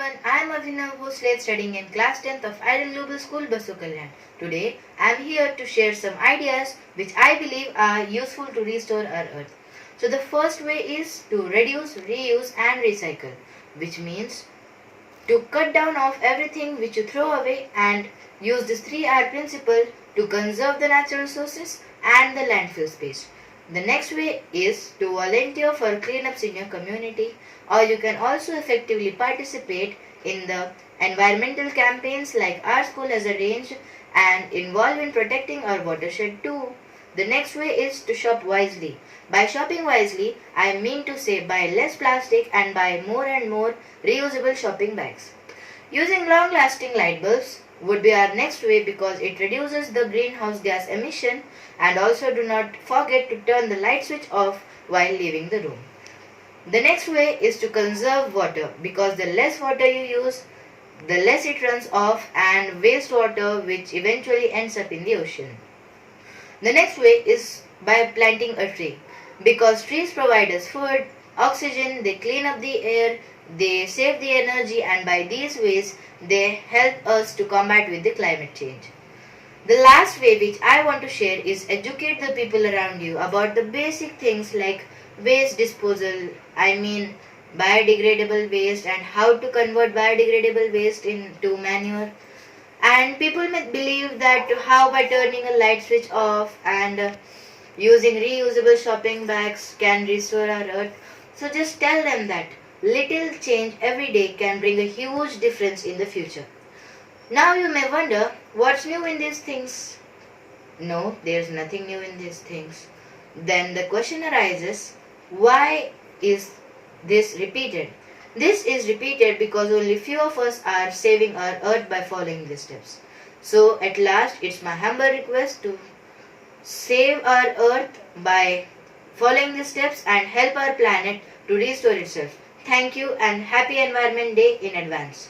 I am Abhinav, host studying in class 10th of Ideal Global School, Basukalyan. Today, I am here to share some ideas which I believe are useful to restore our earth. So the first way is to reduce, reuse and recycle, which means to cut down of everything which you throw away and use this 3R principle to conserve the natural resources and the landfill space. The next way is to volunteer for cleanups in your community, or you can also effectively participate in the environmental campaigns like our school has arranged and involve in protecting our watershed too. The next way is to shop wisely. By shopping wisely, I mean to say buy less plastic and buy more and more reusable shopping bags. Using long-lasting light bulbs would be our next way because it reduces the greenhouse gas emission, and also do not forget to turn the light switch off while leaving the room. The next way is to conserve water because the less water you use, the less it runs off and waste water which eventually ends up in the ocean. The next way is by planting a tree because trees provide us food, oxygen, they clean up the air, they save the energy, and by these ways they help us to combat with the climate change. The last way which I want to share is educate the people around you about the basic things like waste disposal, biodegradable waste, and how to convert biodegradable waste into manure. And people may believe that how by turning a light switch off and using reusable shopping bags can restore our earth. So just tell them that little change every day can bring a huge difference in the future. Now you may wonder, what's new in these things? No, there's nothing new in these things. Then the question arises, why is this repeated? This is repeated because only few of us are saving our earth by following these steps. So at last, it's my humble request to save our earth by following these steps and help our planet to restore itself. Thank you and happy Environment Day in advance.